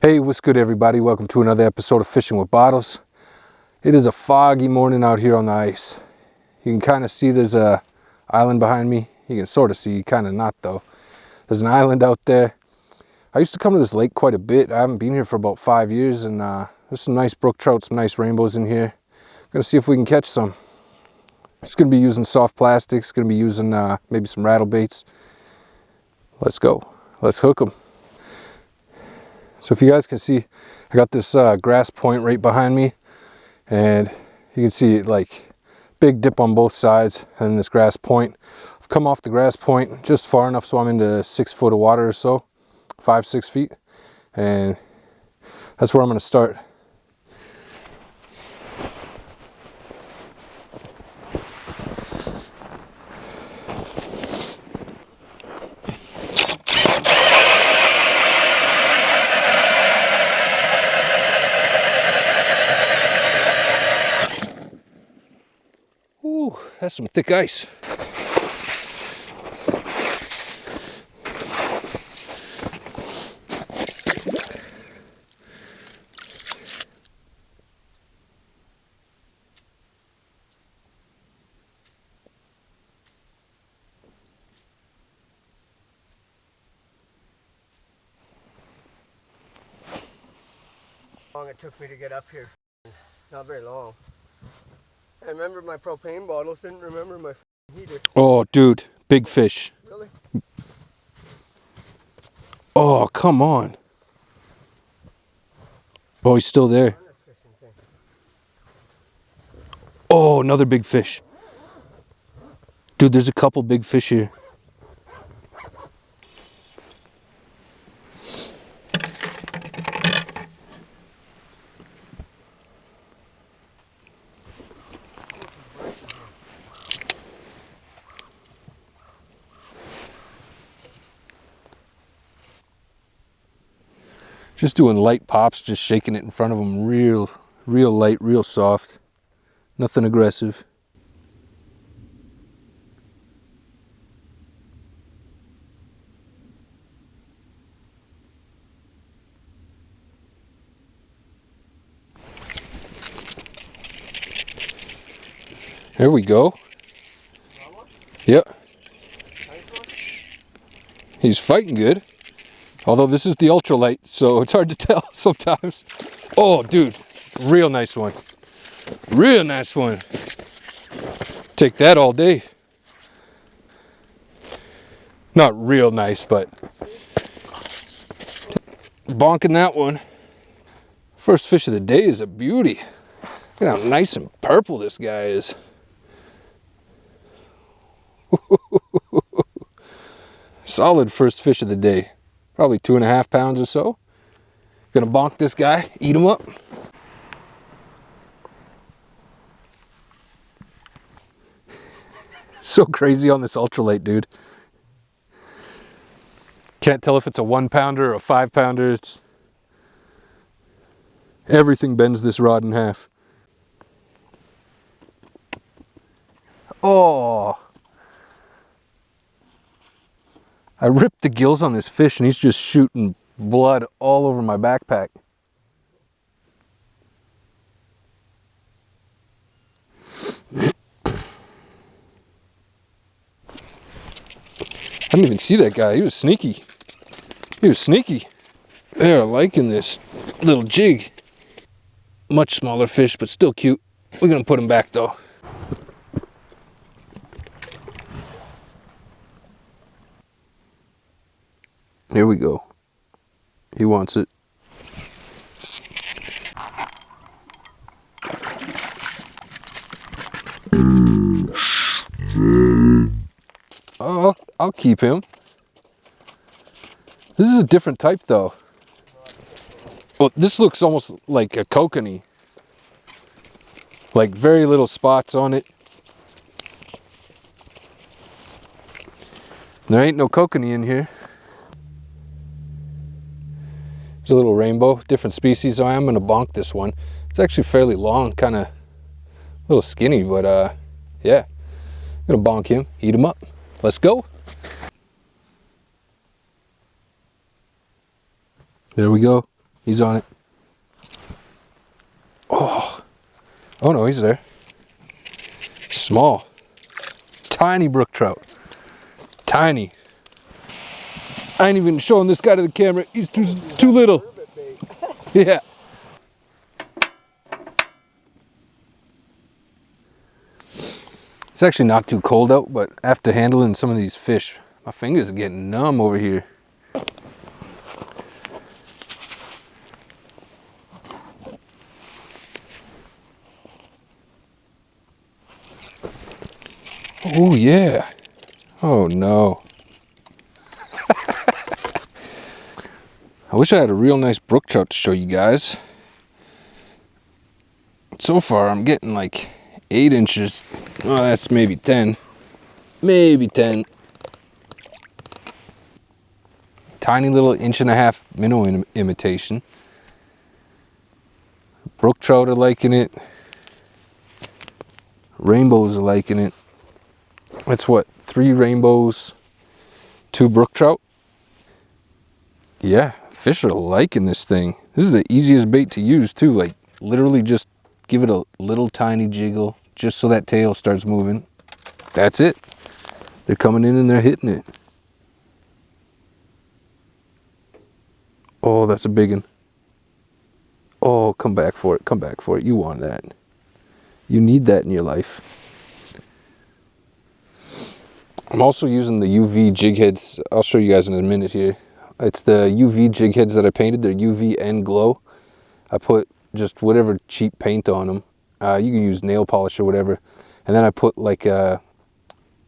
Hey, what's good everybody? Welcome to another episode of Fishing with Bottles. It is a foggy morning out here on the ice. You can kind of see there's a island behind me. You can sort of see, kind of not though. There's an island out there. I used to come to this lake quite a bit. I haven't been here for about 5 years, and there's some nice brook trout, some nice rainbows in here. Gonna see if we can catch some. Just gonna be using soft plastics, gonna be using maybe some rattle baits. Let's go, let's hook them. So if you guys can see, I got this grass point right behind me, and you can see like big dip on both sides and this grass point. I've come off the grass point just far enough so I'm into 6 foot of water or so, 5-6 feet, and that's where I'm going to start. Ooh, that's some thick ice. How long it took me to get up here? Not very long. I remember my propane bottles, didn't remember my heater. Oh, dude, big fish. Really? Oh, come on. Oh, he's still there. Oh, another big fish. Dude, there's a couple big fish here. Just doing light pops, just shaking it in front of them, real light, real soft. Nothing aggressive. There we go. Yep. He's fighting good. Although this is the ultralight, so it's hard to tell sometimes. Oh, dude, real nice one. Real nice one. Take that all day. Not real nice, but bonking that one. First fish of the day is a beauty. Look at how nice and purple this guy is. Solid first fish of the day. Probably 2.5 pounds or so. Gonna bonk this guy, eat him up. So crazy on this ultralight, dude. Can't tell if it's a 1 pounder or a 5 pounder. It's everything bends this rod in half. Oh, I ripped the gills on this fish and he's just shooting blood all over my backpack. I didn't even see that guy. He was sneaky. He was sneaky. They're liking this little jig. Much smaller fish, but still cute. We're gonna put him back though. Here we go. He wants it. Oh, I'll keep him. This is a different type though. Well, this looks almost like a kokanee. Like very little spots on it. There ain't no kokanee in here. There's a little rainbow, different species, so I am gonna bonk this one. It's actually fairly long, kind of a little skinny, but yeah. I'm gonna bonk him, eat him up. Let's go. There we go. He's on it. Oh. Oh no, he's there. Small. Tiny brook trout. Tiny. I ain't even showing this guy to the camera. He's too little. Yeah. It's actually not too cold out, but after handling some of these fish, my fingers are getting numb over here. Oh yeah. Oh no. I wish I had a real nice brook trout to show you guys. So far I'm getting like 8 inches. Oh, that's maybe 10. Maybe 10. Tiny little 1.5-inch minnow imitation. Brook trout are liking it. Rainbows are liking it. That's what, 3 rainbows, 2 brook trout? Yeah, fish are liking this thing. This is the easiest bait to use too. Like literally just give it a little tiny jiggle just so that tail starts moving. That's it. They're coming in and they're hitting it. Oh, that's a big one. Oh, come back for it. Come back for it. You want that. You need that in your life. I'm also using the UV jig heads. I'll show you guys in a minute here. It's the UV jig heads that I painted. They're UV and glow. I put just whatever cheap paint on them. You can use nail polish or whatever. And then I put like a,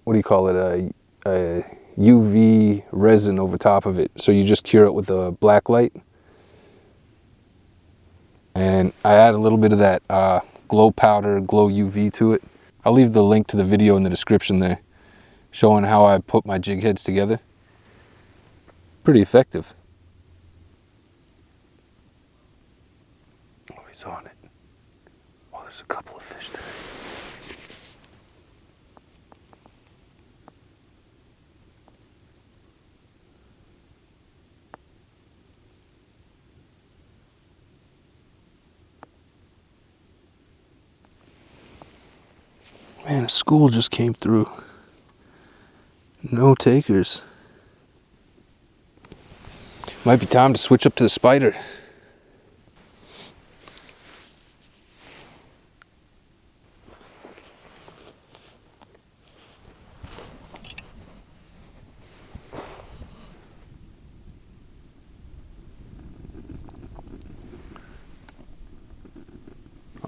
what do you call it? A UV resin over top of it. So you just cure it with a black light. And I add a little bit of that glow powder, glow UV to it. I'll leave the link to the video in the description there, showing how I put my jig heads together. Pretty effective. Oh, he's on it. Oh, there's a couple of fish there. Man, a school just came through. No takers. Might be time to switch up to the spider.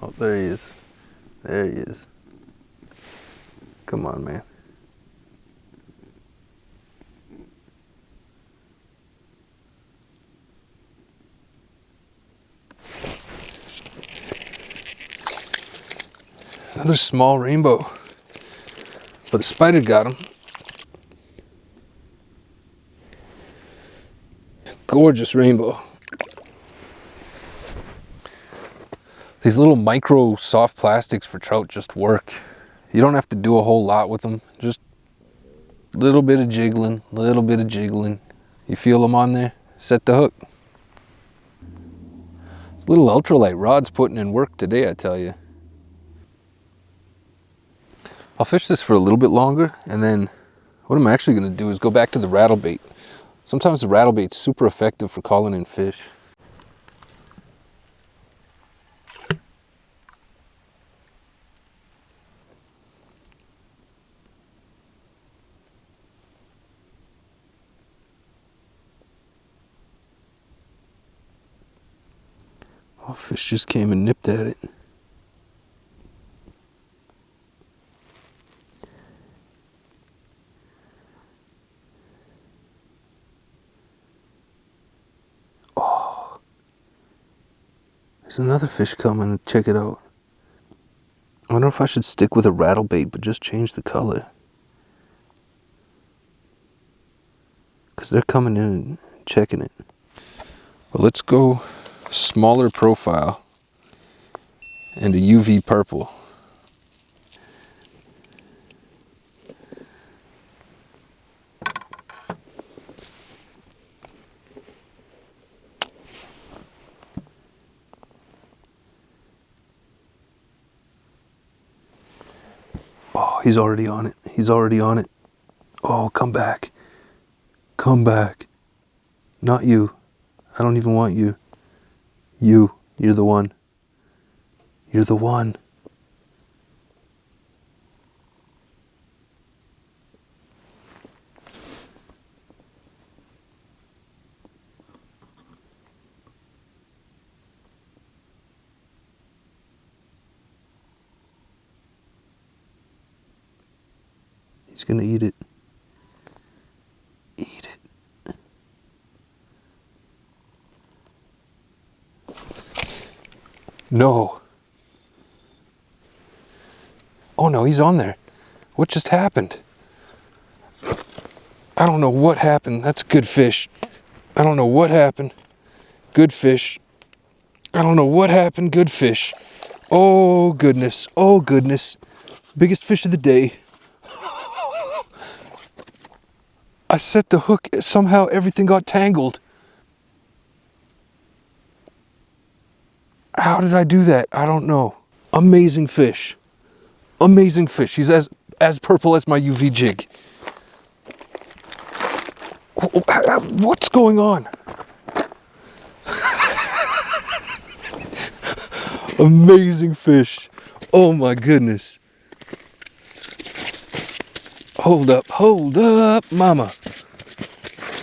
Oh, there he is. There he is. Come on, man. Another small rainbow. But the spider got him. Gorgeous rainbow. These little micro soft plastics for trout just work. You don't have to do a whole lot with them. Just a little bit of jiggling, little bit of jiggling. You feel them on there? Set the hook. This little ultralight rod's putting in work today, I tell you. I'll fish this for a little bit longer, and then what I'm actually going to do is go back to the rattle bait. Sometimes the rattle bait's super effective for calling in fish. Oh, fish just came and nipped at it. Oh, there's another fish coming. Check it out. I wonder if I should stick with a rattle bait, but just change the color. Because they're coming in and checking it. Well, let's go smaller profile and a UV purple. Oh, he's already on it. He's already on it. Oh, come back. Come back. Not you. I don't even want you. You're the one. You're the one. He's gonna eat it. Eat it. No. Oh no, he's on there. What just happened? I don't know what happened. That's a good fish. I don't know what happened. Good fish. I don't know what happened. Good fish. Oh goodness. Oh goodness. Biggest fish of the day. I set the hook. Somehow everything got tangled. How did I do that? I don't know. Amazing fish. Amazing fish. He's as purple as my UV jig. What's going on? Amazing fish. Oh my goodness. Hold up, mama.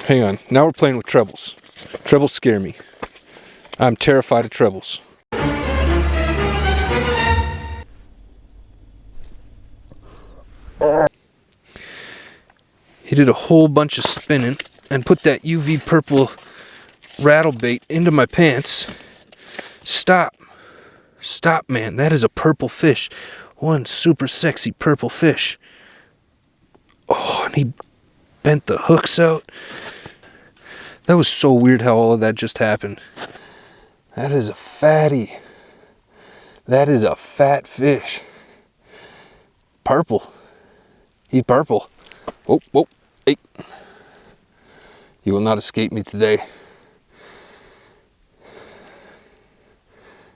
Hang on. Now we're playing with trebles. Trebles scare me. I'm terrified of trebles. He did a whole bunch of spinning and put that UV purple rattle bait into my pants. Stop. Stop, man. That is a purple fish. One super sexy purple fish. Oh, and he bent the hooks out. That was so weird how all of that just happened. That is a fatty. That is a fat fish. Purple. He's purple. Whoa, whoa, hey. You will not escape me today.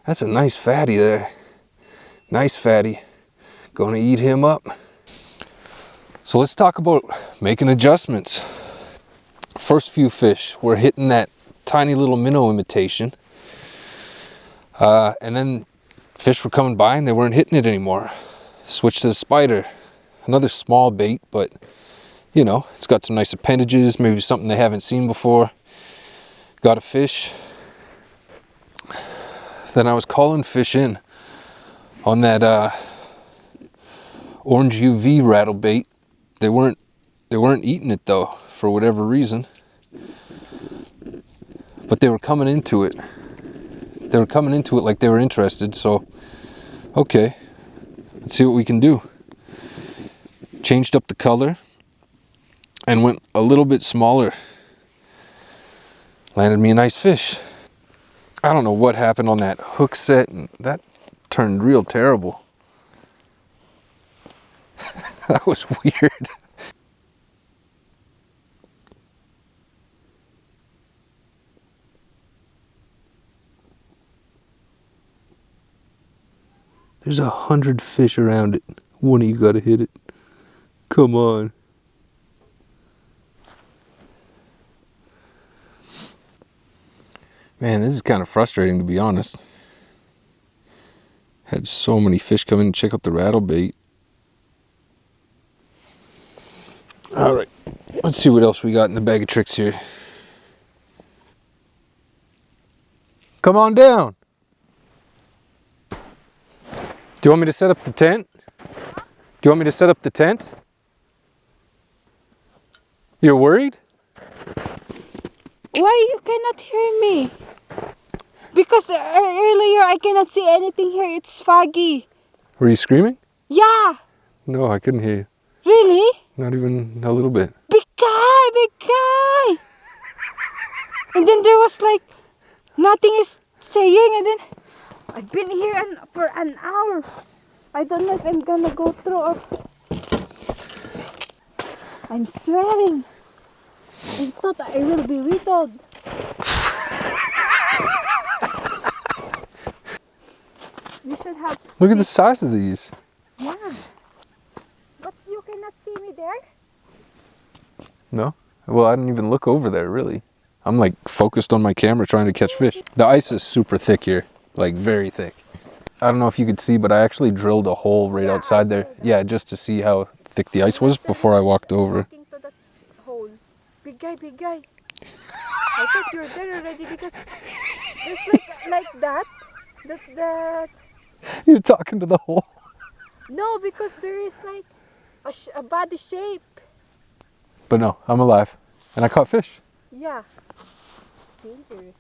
That's a nice fatty there. Nice fatty. Gonna eat him up. So let's talk about making adjustments. First few fish were hitting that tiny little minnow imitation. And then fish were coming by and they weren't hitting it anymore. Switched to the spider. Another small bait, but you know, it's got some nice appendages, maybe something they haven't seen before. Got a fish. Then I was calling fish in on that orange UV rattle bait. They weren't eating it though, for whatever reason. But they were coming into it. They were coming into it like they were interested, so okay. Let's see what we can do. Changed up the color and went a little bit smaller. Landed me a nice fish. I don't know what happened on that hook set, and that turned real terrible. That was weird. There's 100 fish around it. One of you gotta hit it. Come on. Man, this is kind of frustrating, to be honest. Had so many fish come in and check out the rattle bait. All right, let's see what else we got in the bag of tricks here. Come on down. Do you want me to set up the tent? Do you want me to set up the tent? You're worried? Why you cannot hear me? Because earlier I cannot see anything here. It's foggy. Were you screaming? Yeah. No, I couldn't hear you. Really? Not even a little bit. Big guy, big guy. And then there was like nothing is saying, and then I've been here for an hour. I don't know if I'm gonna go through or I'm swearing. I thought I will be riddled. You should have. Look at the size of these. Yeah. No? Well, I didn't even look over there, really. I'm like focused on my camera trying to catch fish. The ice is super thick here, like very thick. I don't know if you could see, but I actually drilled a hole right outside there. Yeah, just to see how thick the ice was before I walked over. Walking to that hole. Big guy, big guy. I thought you were there already because there's like that. That. You're talking to the hole. No, because there is like a body shape. But no, I'm alive. And I caught fish. Yeah. Dangerous.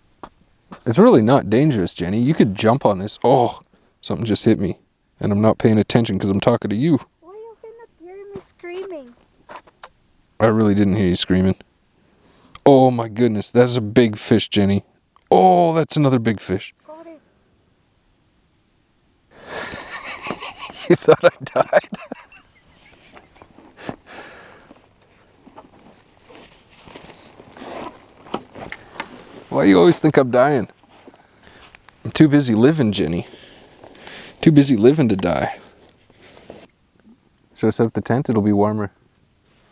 It's really not dangerous, Jenny. You could jump on this. Oh, something just hit me. And I'm not paying attention because I'm talking to you. Why you cannot hear me screaming? I really didn't hear you screaming. Oh my goodness, that's a big fish, Jenny. Oh, that's another big fish. Got it. You thought I died? Why do you always think I'm dying? I'm too busy living, Jenny. Too busy living to die. Should I set up the tent? It'll be warmer.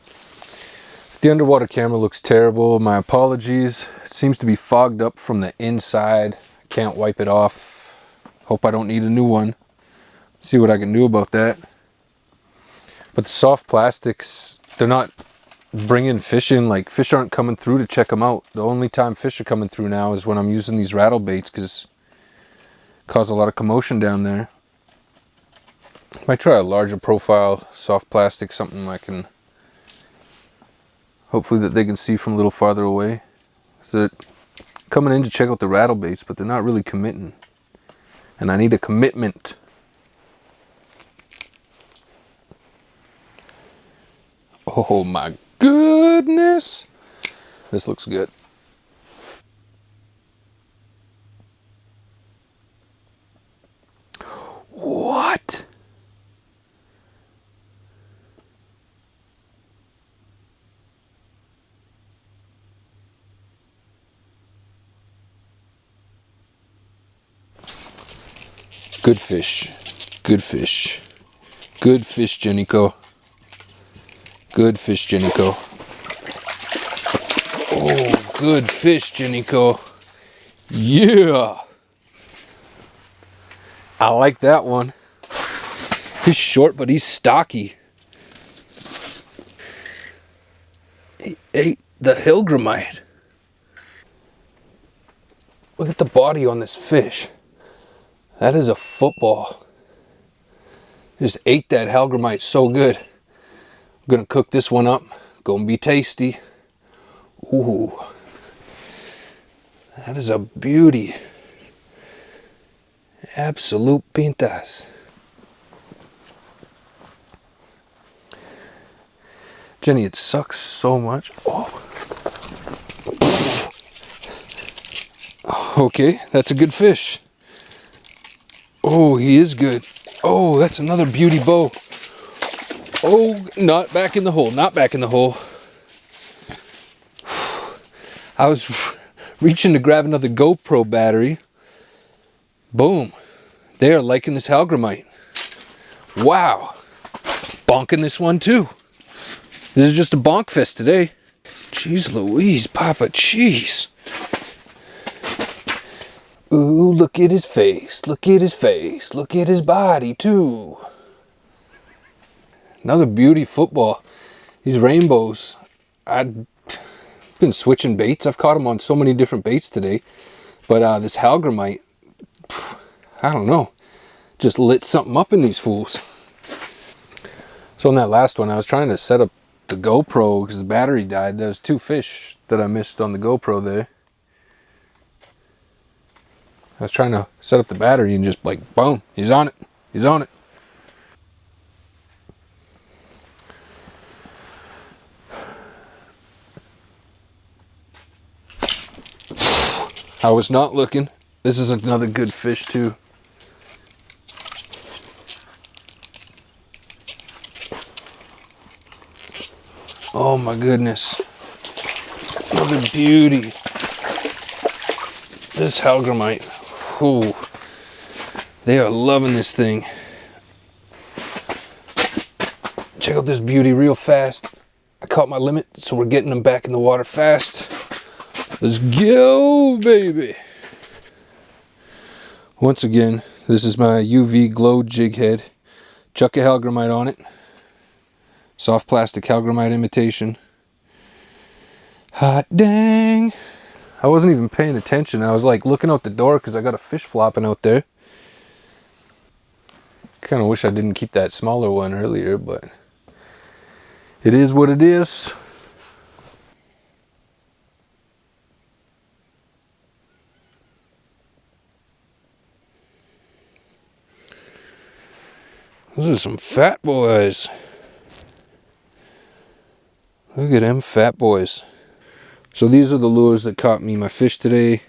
If the underwater camera looks terrible, my apologies. It seems to be fogged up from the inside. I can't wipe it off. Hope I don't need a new one. See what I can do about that. But the soft plastics, they're not bringing fish in. Like, fish aren't coming through to check them out. The only time fish are coming through now is when I'm using these rattle baits, because it cause a lot of commotion down there. Might try a larger profile soft plastic, something I can hopefully that they can see from a little farther away. So they're coming in to check out the rattle baits, but they're not really committing, and I need a commitment. Oh my goodness, this looks good. What? Good fish. Good fish. Good fish, Jenico. Good fish, Jenico. Oh, good fish, Jenico. Yeah. I like that one. He's short, but he's stocky. He ate the hellgramite. Look at the body on this fish. That is a football. Just ate that hellgramite so good. I'm gonna cook this one up. Gonna be tasty. Ooh. That is a beauty. Absolute pintas. Jenny, it sucks so much. Oh. Okay, that's a good fish. Oh, he is good. Oh, that's another beauty bow. Oh, not back in the hole, not back in the hole. I was reaching to grab another GoPro battery. Boom. They are liking this hellgramite. Wow. Bonking this one too. This is just a bonk fest today. Jeez Louise, Papa, jeez. Ooh, look at his face, look at his face, look at his body too. Another beauty football. These rainbows. I've been switching baits. I've caught them on so many different baits today. But this hellgramite, I don't know, just lit something up in these fools. So on that last one, I was trying to set up the GoPro because the battery died. There's two fish that I missed on the GoPro there. I was trying to set up the battery and just like, boom, he's on it. He's on it. I was not looking. This is another good fish too. Oh my goodness. Another beauty. This hellgramite. Ooh. They are loving this thing. Check out this beauty real fast. I caught my limit, so we're getting them back in the water fast. Let's go, baby. Once again, this is my UV glow jig head. Chuck a hellgramite on it. Soft plastic hellgramite imitation. Hot dang. I wasn't even paying attention. I was like looking out the door because I got a fish flopping out there. Kind of wish I didn't keep that smaller one earlier, but it is what it is. Those are some fat boys. Look at them fat boys. So these are the lures that caught me my fish today.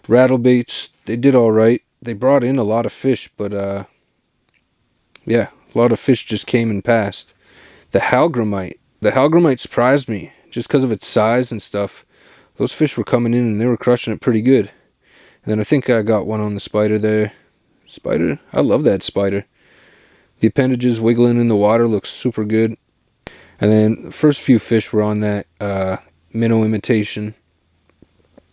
Rattle baits, they did all right. They brought in a lot of fish, but yeah, a lot of fish just came and passed. The hellgramite surprised me just because of its size and stuff. Those fish were coming in and they were crushing it pretty good. And then I think I got one on the spider there. Spider, I love that spider. The appendages wiggling in the water looks super good. And then the first few fish were on that minnow imitation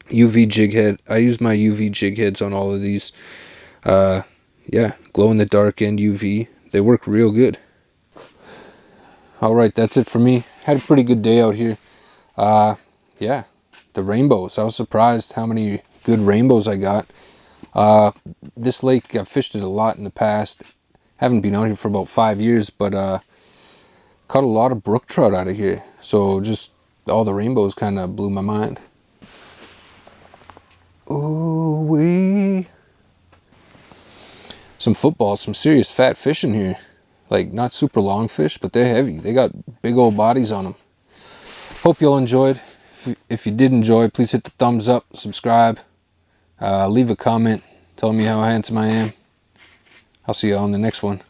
UV jig head. I used my UV jig heads on all of these. Yeah, glow in the dark and UV. They work real good. Alright, that's it for me. Had a pretty good day out here. Yeah, the rainbows. I was surprised how many good rainbows I got. This lake, I've fished it a lot in the past. Haven't been out here for about 5 years, but caught a lot of brook trout out of here. So just all the rainbows kind of blew my mind. Ooh wee. Some footballs, some serious fat fish in here. Like not super long fish, but they're heavy. They got big old bodies on them. Hope you all enjoyed. If you did enjoy, please hit the thumbs up, subscribe, leave a comment, tell me how handsome I am. I'll see you on the next one.